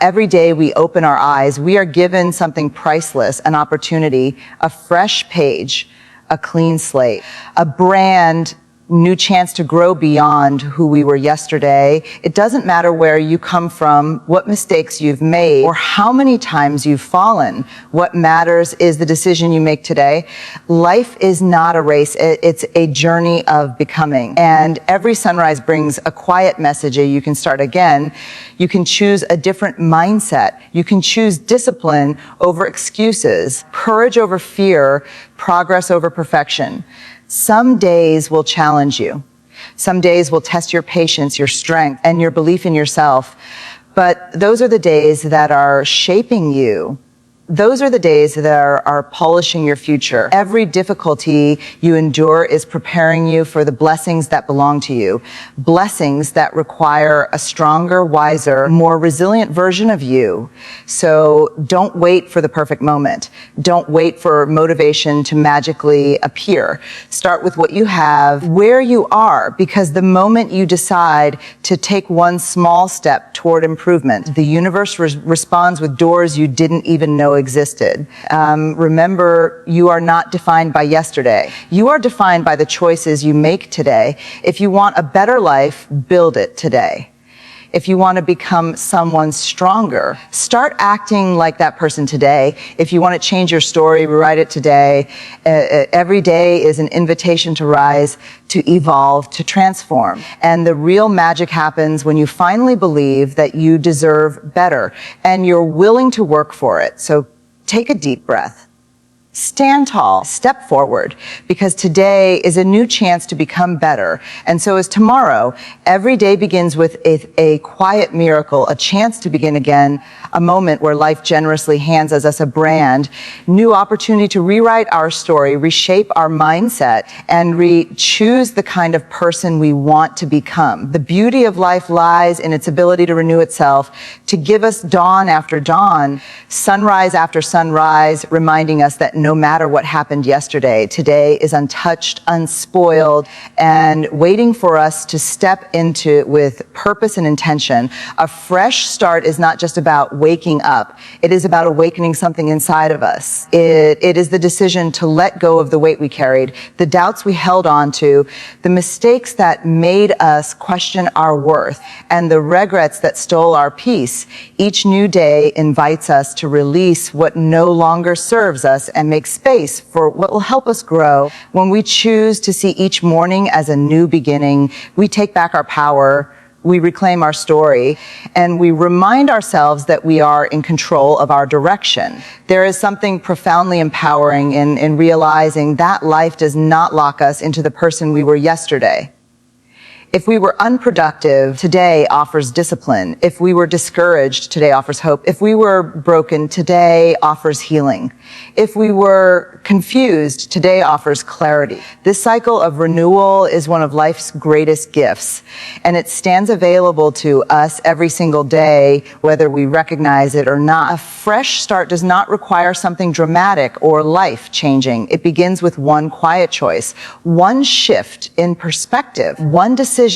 Every day we open our eyes, we are given something priceless, an opportunity, a fresh page, a clean slate, a brand new chance to grow beyond who we were yesterday. It doesn't matter where you come from, what mistakes you've made, or how many times you've fallen. What matters is the decision you make today. Life is not a race. It's a journey of becoming. And every sunrise brings a quiet message. You can start again. You can choose a different mindset. You can choose discipline over excuses, courage over fear, progress over perfection. Some days will challenge you. Some days will test your patience, your strength, and your belief in yourself. But those are the days that are shaping you. Those are the days that are polishing your future. Every difficulty you endure is preparing you for the blessings that belong to you. Blessings that require a stronger, wiser, more resilient version of you. So don't wait for the perfect moment. Don't wait for motivation to magically appear. Start with what you have, where you are, because the moment you decide to take one small step toward improvement, the universe responds with doors you didn't even know existed. Remember, you are not defined by yesterday. You are defined by the choices you make today. If you want a better life, build it today. If you want to become someone stronger, start acting like that person today. If you want to change your story, rewrite it today. Every day is an invitation to rise, to evolve, to transform. And the real magic happens when you finally believe that you deserve better and you're willing to work for it. So take a deep breath. Stand tall, step forward, because today is a new chance to become better. And so is tomorrow. Every day begins with a quiet miracle, a chance to begin again, a moment where life generously hands us a brand new opportunity to rewrite our story, reshape our mindset, and choose the kind of person we want to become. The beauty of life lies in its ability to renew itself, to give us dawn after dawn, sunrise after sunrise, reminding us that no matter what happened yesterday, today is untouched, unspoiled, and waiting for us to step into it with purpose and intention. A fresh start is not just about waking up. It is about awakening something inside of us. It is the decision to let go of the weight we carried, the doubts we held on to, the mistakes that made us question our worth, and the regrets that stole our peace. Each new day invites us to release what no longer serves us and make space for what will help us grow. When we choose to see each morning as a new beginning, we take back our power, we reclaim our story, and we remind ourselves that we are in control of our direction. There is something profoundly empowering in realizing that life does not lock us into the person we were yesterday. If we were unproductive, today offers discipline. If we were discouraged, today offers hope. If we were broken, today offers healing. If we were confused, today offers clarity. This cycle of renewal is one of life's greatest gifts, and it stands available to us every single day, whether we recognize it or not. A fresh start does not require something dramatic or life-changing. It begins with one quiet choice, one shift in perspective, one decision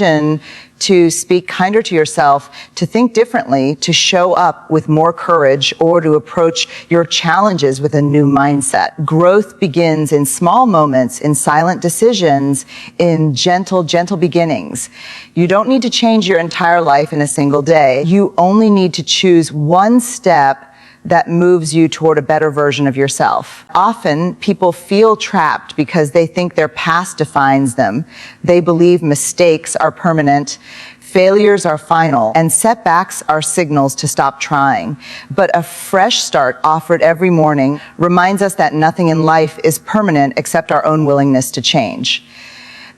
to speak kinder to yourself, to think differently, to show up with more courage, or to approach your challenges with a new mindset. Growth begins in small moments, in silent decisions, in gentle beginnings. You don't need to change your entire life in a single day. You only need to choose one step that moves you toward a better version of yourself. Often, people feel trapped because they think their past defines them. They believe mistakes are permanent, failures are final, and setbacks are signals to stop trying. But a fresh start offered every morning reminds us that nothing in life is permanent except our own willingness to change.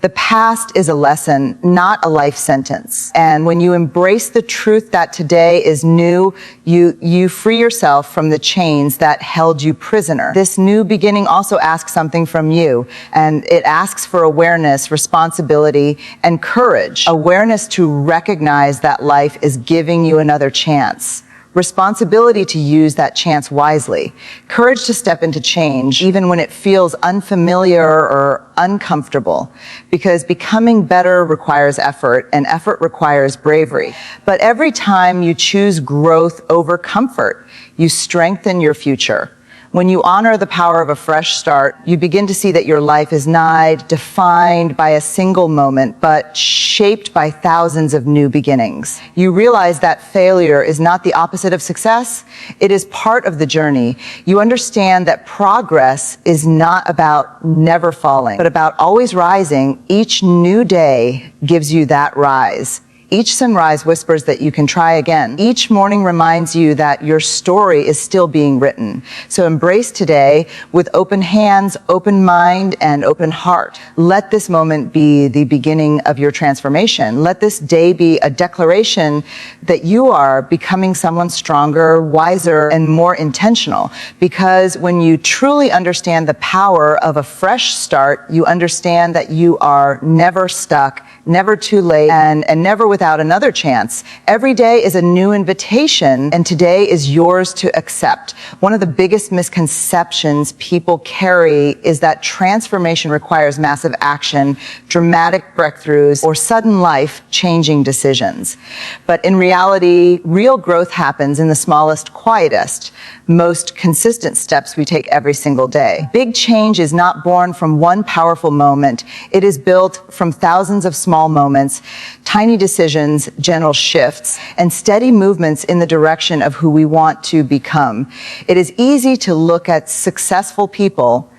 The past is a lesson, not a life sentence. And when you embrace the truth that today is new, you free yourself from the chains that held you prisoner. This new beginning also asks something from you, and it asks for awareness, responsibility, and courage. Awareness to recognize that life is giving you another chance. responsibility to use that chance wisely, courage to step into change even when it feels unfamiliar or uncomfortable, because becoming better requires effort and effort requires bravery. But every time you choose growth over comfort, you strengthen your future. When you honor the power of a fresh start, you begin to see that your life is not defined by a single moment, but shaped by thousands of new beginnings. You realize that failure is not the opposite of success. It is part of the journey. You understand that progress is not about never falling, but about always rising. Each new day gives you that rise. Each sunrise whispers that you can try again. Each morning reminds you that your story is still being written. So embrace today with open hands, open mind, and open heart. Let this moment be the beginning of your transformation. Let this day be a declaration that you are becoming someone stronger, wiser, and more intentional. Because when you truly understand the power of a fresh start, you understand that you are never stuck, never too late, and never without another chance. Every day is a new invitation, and today is yours to accept. One of the biggest misconceptions people carry is that transformation requires massive action, dramatic breakthroughs, or sudden life-changing decisions. But in reality, real growth happens in the smallest, quietest, most consistent steps we take every single day. Big change is not born from one powerful moment. It is built from thousands of small moments, tiny decisions, gentle shifts, and steady movements in the direction of who we want to become. It is easy to look at successful people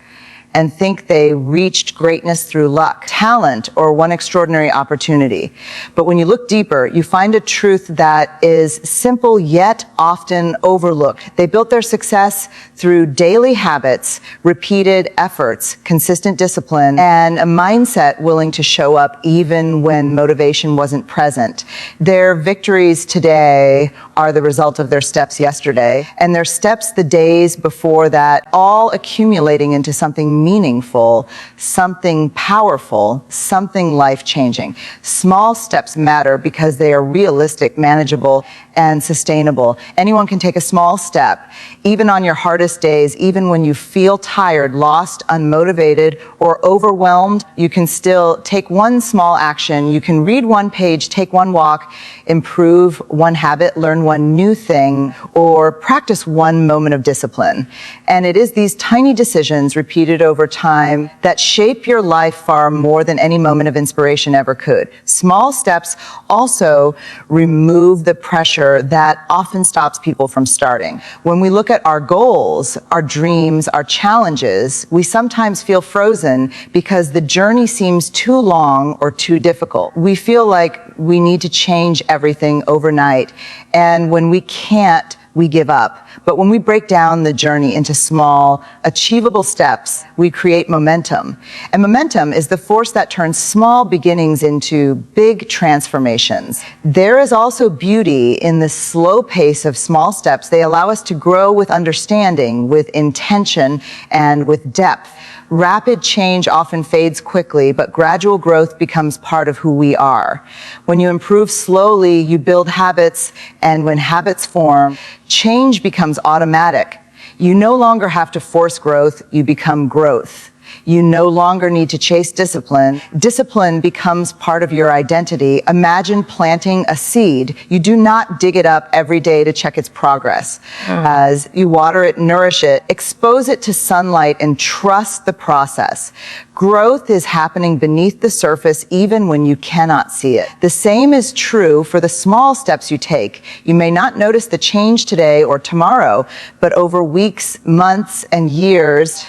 and think they reached greatness through luck, talent, or one extraordinary opportunity. But when you look deeper, you find a truth that is simple yet often overlooked. They built their success through daily habits, repeated efforts, consistent discipline, and a mindset willing to show up even when motivation wasn't present. Their victories today are the result of their steps yesterday, and their steps the days before that, all accumulating into something meaningful, something powerful, something life-changing. Small steps matter because they are realistic, manageable, and sustainable. Anyone can take a small step, even on your hardest days, even when you feel tired, lost, unmotivated, or overwhelmed. You can still take one small action. You can read one page, take one walk, improve one habit, learn one new thing, or practice one moment of discipline. And it is these tiny decisions repeated over time that shape your life far more than any moment of inspiration ever could. Small steps also remove the pressure that often stops people from starting. When we look at our goals, our dreams, our challenges, we sometimes feel frozen because the journey seems too long or too difficult. We feel like we need to change everything overnight, and when we can't, we give up. But when we break down the journey into small, achievable steps, we create momentum. And momentum is the force that turns small beginnings into big transformations. There is also beauty in the slow pace of small steps. They allow us to grow with understanding, with intention, and with depth. Rapid change often fades quickly, but gradual growth becomes part of who we are. When you improve slowly, you build habits, and when habits form, change becomes automatic. You no longer have to force growth, you become growth. You no longer need to chase discipline. Discipline becomes part of your identity. Imagine planting a seed. You do not dig it up every day to check its progress. As you water it, nourish it, expose it to sunlight, and trust the process. Growth is happening beneath the surface even when you cannot see it. The same is true for the small steps you take. You may not notice the change today or tomorrow, but over weeks, months, and years,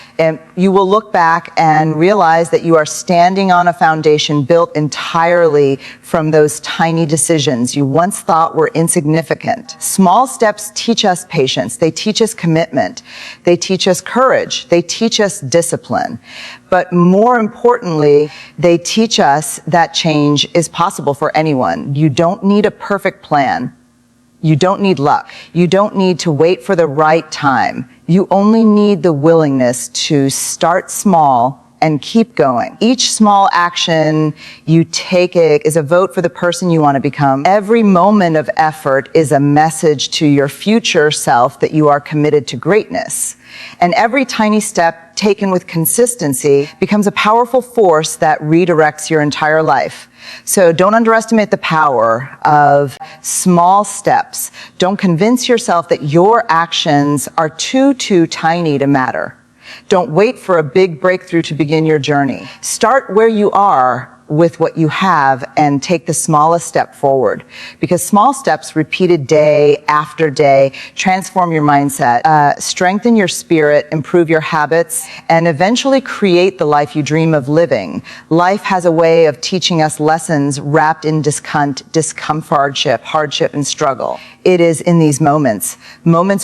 you will look back and realize that you are standing on a foundation built entirely from those tiny decisions you once thought were insignificant. Small steps teach us patience. They teach us commitment. They teach us courage. They teach us discipline. But more importantly, they teach us that change is possible for anyone. You don't need a perfect plan. You don't need luck. You don't need to wait for the right time. You only need the willingness to start small and keep going. Each small action you take is a vote for the person you want to become. Every moment of effort is a message to your future self that you are committed to greatness. And every tiny step taken with consistency becomes a powerful force that redirects your entire life. So don't underestimate the power of small steps. Don't convince yourself that your actions are too tiny to matter. Don't wait for a big breakthrough to begin your journey. Start where you are with what you have and take the smallest step forward, because small steps repeated day after day transform your mindset, strengthen your spirit, improve your habits, and eventually create the life you dream of living. Life has a way of teaching us lessons wrapped in discomfort, hardship, and struggle. It is in these moments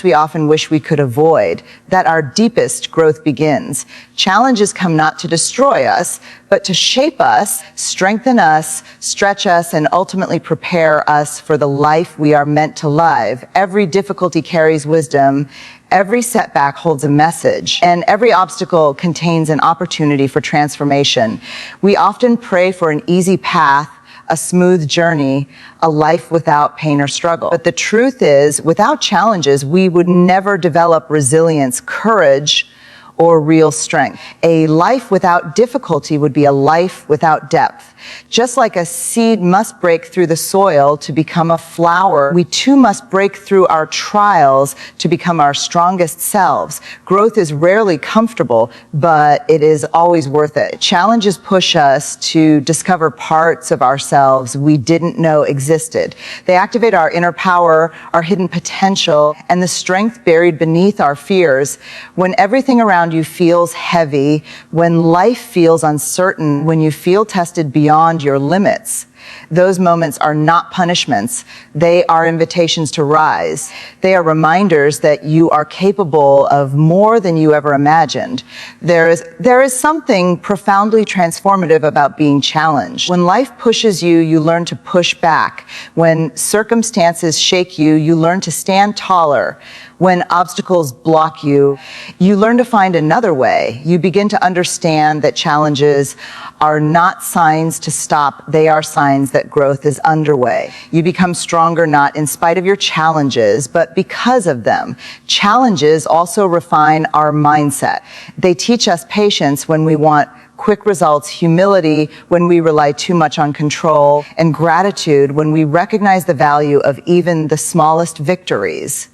we often wish we could avoid, that our deepest growth begins. Challenges come not to destroy us, but to shape us, strengthen us, stretch us, and ultimately prepare us for the life we are meant to live. Every difficulty carries wisdom. Every setback holds a message, and every obstacle contains an opportunity for transformation. We often pray for an easy path, a smooth journey, a life without pain or struggle. But the truth is, without challenges, we would never develop resilience, courage, or real strength. A life without difficulty would be a life without depth. Just like a seed must break through the soil to become a flower, we too must break through our trials to become our strongest selves. Growth is rarely comfortable, but it is always worth it. Challenges push us to discover parts of ourselves we didn't know existed. They activate our inner power, our hidden potential, and the strength buried beneath our fears. When everything around you feels heavy, when life feels uncertain, when you feel tested beyond your limits, those moments are not punishments. They are invitations to rise. They are reminders that you are capable of more than you ever imagined. There is something profoundly transformative about being challenged. When life pushes you, you learn to push back. When circumstances shake you, you learn to stand taller. When obstacles block you, you learn to find another way. You begin to understand that challenges are not signs to stop. They are signs that growth is underway. You become stronger not in spite of your challenges, but because of them. Challenges also refine our mindset. They teach us patience when we want quick results, humility when we rely too much on control, and gratitude when we recognize the value of even the smallest victories.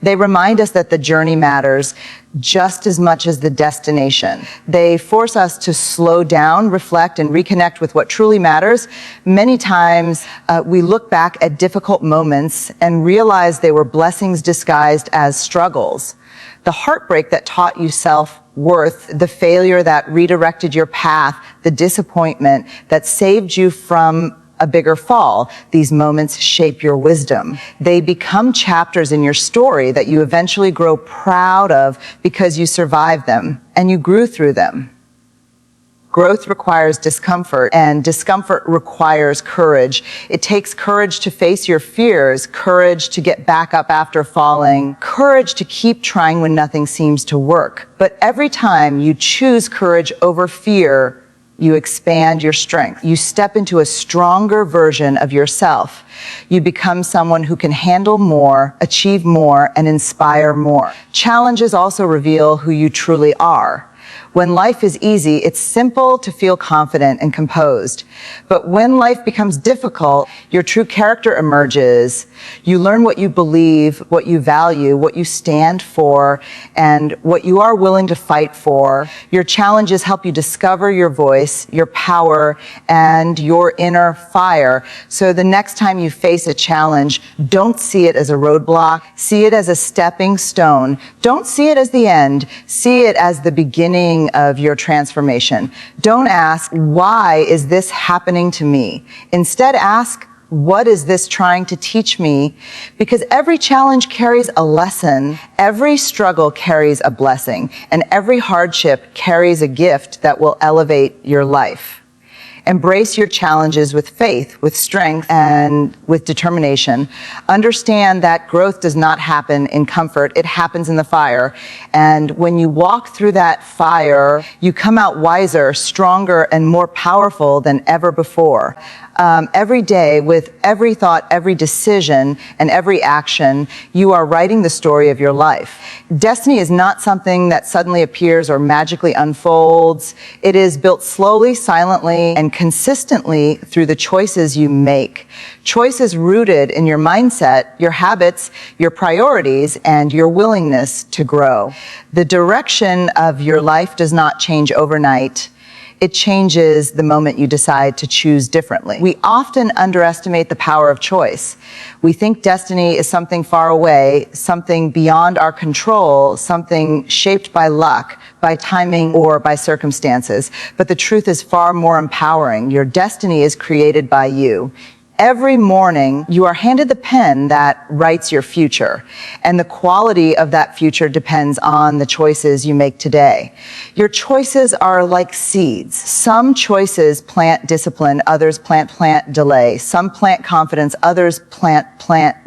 They remind us that the journey matters just as much as the destination. They force us to slow down, reflect, and reconnect with what truly matters. Many times, we look back at difficult moments and realize they were blessings disguised as struggles. The heartbreak that taught you self-worth, the failure that redirected your path, the disappointment that saved you from a bigger fall. These moments shape your wisdom. They become chapters in your story that you eventually grow proud of because you survived them and you grew through them. Growth requires discomfort, and discomfort requires courage. It takes courage to face your fears, courage to get back up after falling, courage to keep trying when nothing seems to work. But every time you choose courage over fear, you expand your strength. You step into a stronger version of yourself. You become someone who can handle more, achieve more, and inspire more. Challenges also reveal who you truly are. When life is easy, it's simple to feel confident and composed. But when life becomes difficult, your true character emerges. You learn what you believe, what you value, what you stand for, and what you are willing to fight for. Your challenges help you discover your voice, your power, and your inner fire. So the next time you face a challenge, don't see it as a roadblock. See it as a stepping stone. Don't see it as the end. See it as the beginning of your transformation. Don't ask, why is this happening to me? Instead, ask, what is this trying to teach me? Because every challenge carries a lesson, every struggle carries a blessing, and every hardship carries a gift that will elevate your life. Embrace your challenges with faith, with strength, and with determination. Understand that growth does not happen in comfort, it happens in the fire. And when you walk through that fire, you come out wiser, stronger, and more powerful than ever before. Every day, with every thought, every decision, and every action, you are writing the story of your life. Destiny is not something that suddenly appears or magically unfolds. It is built slowly, silently, and consistently through the choices you make. Choices rooted in your mindset, your habits, your priorities, and your willingness to grow. The direction of your life does not change overnight. It changes the moment you decide to choose differently. We often underestimate the power of choice. We think destiny is something far away, something beyond our control, something shaped by luck, by timing, or by circumstances. But the truth is far more empowering. Your destiny is created by you. Every morning, you are handed the pen that writes your future, and the quality of that future depends on the choices you make today. Your choices are like seeds. Some choices plant discipline, others plant delay. Some plant confidence, others plant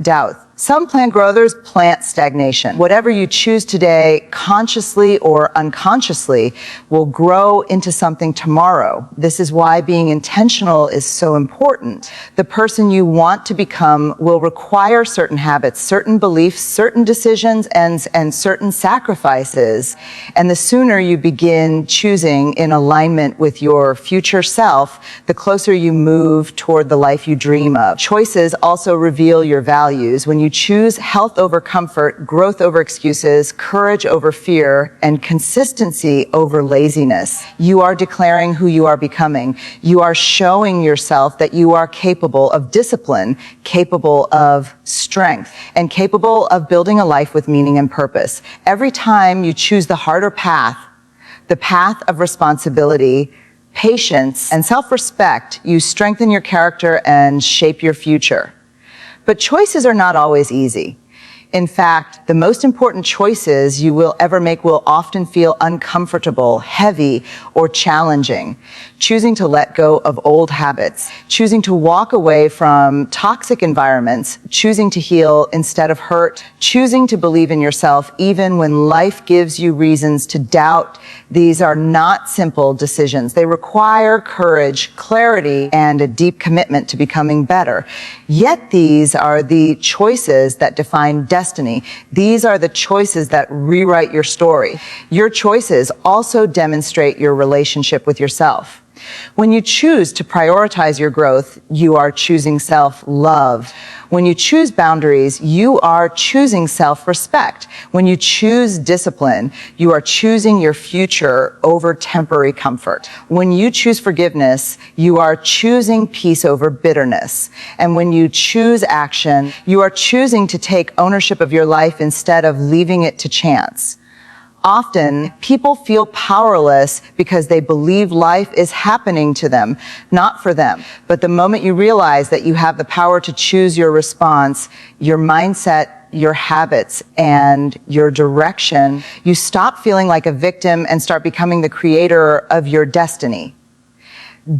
doubt. Some plant growth, others plant stagnation. Whatever you choose today, consciously or unconsciously, will grow into something tomorrow. This is why being intentional is so important. The person you want to become will require certain habits, certain beliefs, certain decisions, and certain sacrifices. And the sooner you begin choosing in alignment with your future self, the closer you move toward the life you dream of. Choices also reveal your values. When you choose health over comfort, growth over excuses, courage over fear, and consistency over laziness, you are declaring who you are becoming. You are showing yourself that you are capable of discipline, capable of strength, and capable of building a life with meaning and purpose. Every time you choose the harder path, the path of responsibility, patience, and self-respect, you strengthen your character and shape your future. But choices are not always easy. In fact, the most important choices you will ever make will often feel uncomfortable, heavy, or challenging. Choosing to let go of old habits, choosing to walk away from toxic environments, choosing to heal instead of hurt, choosing to believe in yourself even when life gives you reasons to doubt. These are not simple decisions. They require courage, clarity, and a deep commitment to becoming better. Yet these are the choices that define destiny. These are the choices that rewrite your story. Your choices also demonstrate your relationship with yourself. When you choose to prioritize your growth, you are choosing self-love. When you choose boundaries, you are choosing self-respect. When you choose discipline, you are choosing your future over temporary comfort. When you choose forgiveness, you are choosing peace over bitterness. And when you choose action, you are choosing to take ownership of your life instead of leaving it to chance. Often, people feel powerless because they believe life is happening to them, not for them. But the moment you realize that you have the power to choose your response, your mindset, your habits, and your direction, you stop feeling like a victim and start becoming the creator of your destiny.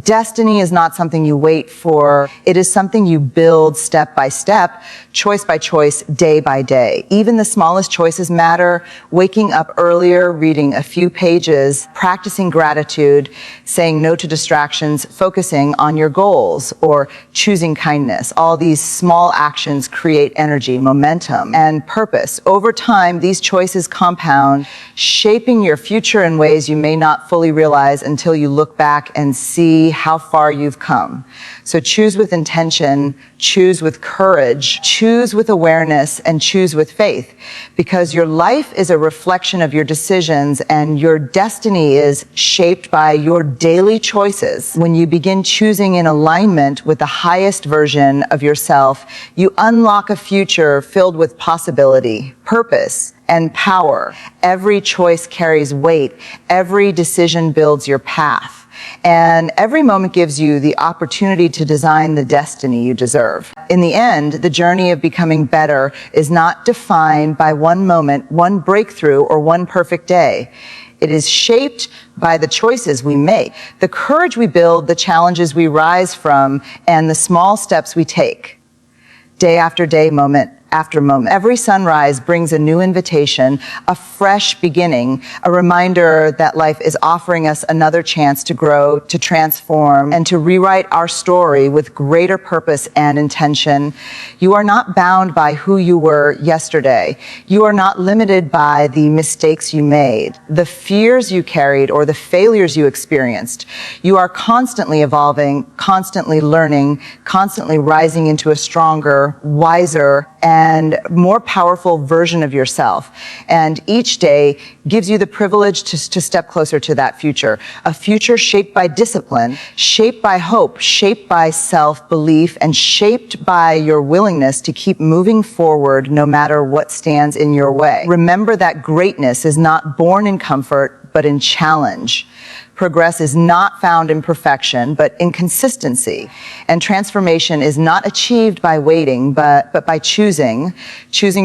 Destiny is not something you wait for. It is something you build step by step, choice by choice, day by day. Even the smallest choices matter. Waking up earlier, reading a few pages, practicing gratitude, saying no to distractions, focusing on your goals, or choosing kindness. All these small actions create energy, momentum, and purpose. Over time, these choices compound, shaping your future in ways you may not fully realize until you look back and see how far you've come. So choose with intention, choose with courage, choose with awareness, and choose with faith, because your life is a reflection of your decisions and your destiny is shaped by your daily choices. When you begin choosing in alignment with the highest version of yourself, you unlock a future filled with possibility, purpose, and power. Every choice carries weight. Every decision builds your path. And every moment gives you the opportunity to design the destiny you deserve. In the end, the journey of becoming better is not defined by one moment, one breakthrough, or one perfect day. It is shaped by the choices we make, the courage we build, the challenges we rise from, and the small steps we take. Day after day, moment after moment. Every sunrise brings a new invitation, a fresh beginning, a reminder that life is offering us another chance to grow, to transform, and to rewrite our story with greater purpose and intention. You are not bound by who you were yesterday. You are not limited by the mistakes you made, the fears you carried, or the failures you experienced. You are constantly evolving, constantly learning, constantly rising into a stronger, wiser, and more powerful version of yourself. And each day gives you the privilege to step closer to that future. A future shaped by discipline, shaped by hope, shaped by self-belief, and shaped by your willingness to keep moving forward no matter what stands in your way. Remember that greatness is not born in comfort, but in challenge. Progress is not found in perfection, but in consistency. And transformation is not achieved by waiting, but by choosing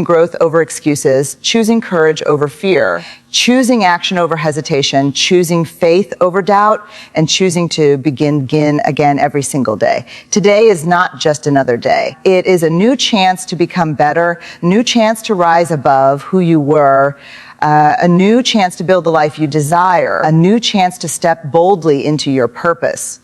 growth over excuses, choosing courage over fear, choosing action over hesitation, choosing faith over doubt, and choosing to begin again every single day. Today is not just another day. It is a new chance to become better, new chance to rise above who you were, a new chance to build the life you desire, a new chance to step boldly into your purpose.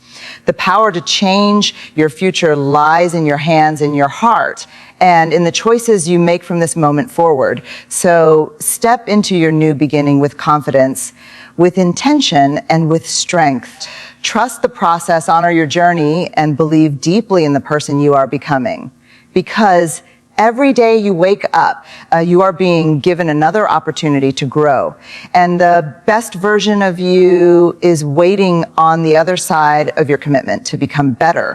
The power to change your future lies in your hands, in your heart, and in the choices you make from this moment forward. So step into your new beginning with confidence, with intention, and with strength. Trust the process, honor your journey, and believe deeply in the person you are becoming. Because every day you wake up, you are being given another opportunity to grow. And the best version of you is waiting on the other side of your commitment to become better.